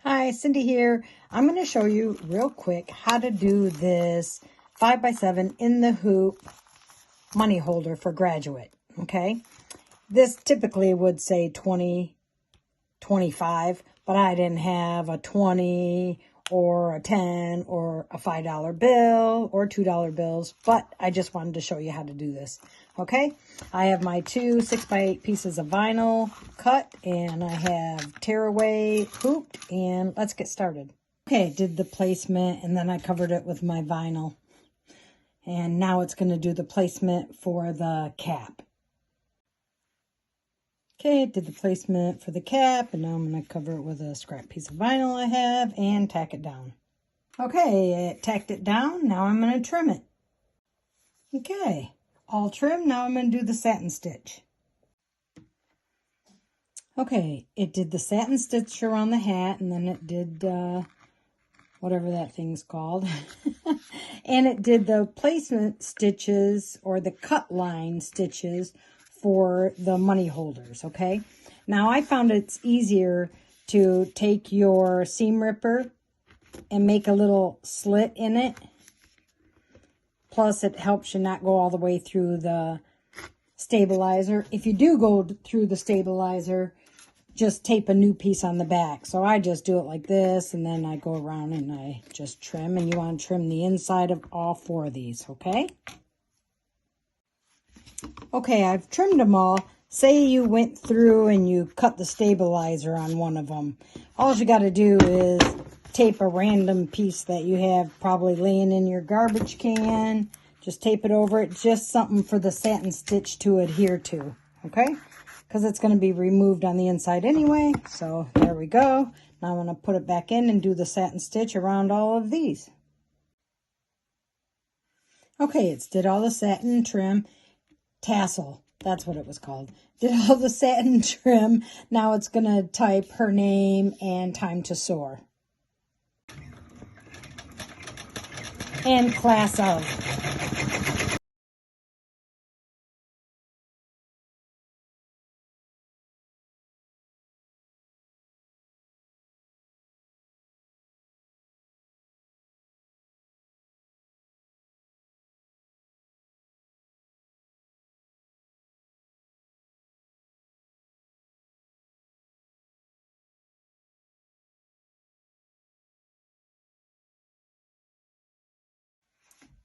Hi, Cindy here. I'm going to show you real quick how to do this 5x7 in the hoop money holder for graduate, okay? This typically would say 20, 25, but I didn't have a 20 or a 10 or a $5 bill or $2 bills, but I just wanted to show you how to do this, okay? I have my two 6x8 pieces of vinyl cut, and I have tearaway hooped, and let's get started. Okay, did the placement, and then I covered it with my vinyl, and now it's going to do the placement for the cap. Okay, did the placement for the cap, and now I'm going to cover it with a scrap piece of vinyl I have and tack it down. Okay, it tacked it down. Now I'm going to trim it. Okay, all trimmed. Now I'm going to do the satin stitch. Okay, it did the satin stitch around the hat, and then it did whatever that thing's called. And it did the placement stitches or the cut line stitches for the money holders, okay? Now I found it's easier to take your seam ripper and make a little slit in it. Plus it helps you not go all the way through the stabilizer. If you do go through the stabilizer, just tape a new piece on the back. So I just do it like this, and then I go around and I just trim, and you want to trim the inside of all four of these, okay? Okay, I've trimmed them all. Say you went through and you cut the stabilizer on one of them. All you got to do is tape a random piece that you have probably laying in your garbage can. Just tape it over it. Just something for the satin stitch to adhere to, okay? Because it's going to be removed on the inside anyway. So there we go. Now I'm going to put it back in and do the satin stitch around all of these. Okay, it's did all the satin trim. Tassel, that's what it was called. Did all the satin trim. Now it's going to type her name and time to soar. And class of.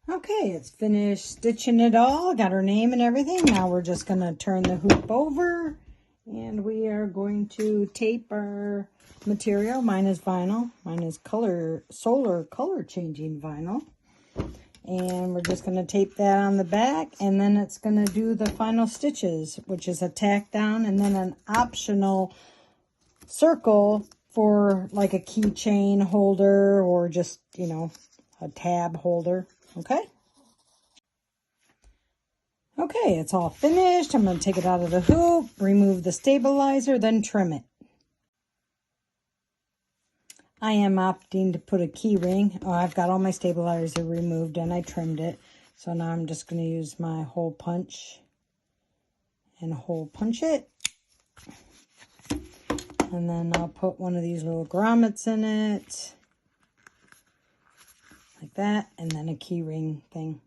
Okay, it's finished stitching it all. Got her name and everything. Now we're just going to turn the hoop over, and we are going to tape our material. Mine is vinyl. Mine is solar color changing vinyl. And we're just going to tape that on the back, and then it's going to do the final stitches, which is a tack down and then an optional circle for like a keychain holder or just, you know, a tab holder. Okay. Okay, it's all finished. I'm going to take it out of the hoop, remove the stabilizer, then trim it. I am opting to put a key ring. Oh, I've got all my stabilizer removed and I trimmed it. So now I'm just going to use my hole punch and hole punch it. And then I'll put one of these little grommets in it. Like that, and then a key ring thing.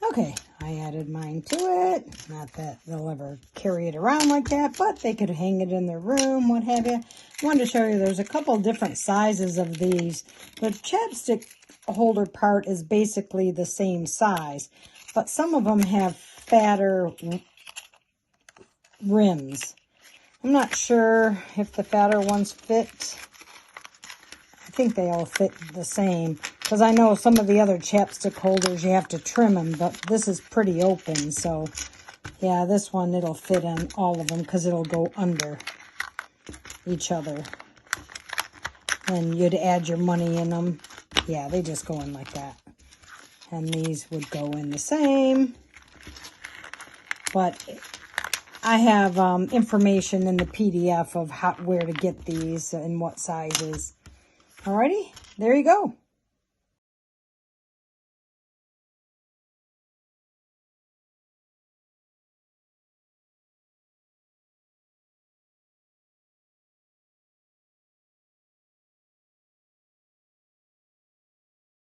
Okay, I added mine to it. Not that they'll ever carry it around like that, but they could hang it in their room, what have you. I wanted to show you there's a couple different sizes of these. The chapstick holder part is basically the same size, but some of them have fatter rims. I'm not sure if the fatter ones fit. I think they all fit the same, because I know some of the other chapstick holders you have to trim them, but this is pretty open, so yeah, this one it'll fit in all of them because it'll go under each other. And you'd add your money in them. Yeah, they just go in like that. And these would go in the same. But I have information in the PDF of where to get these and what sizes. Alrighty, there you go.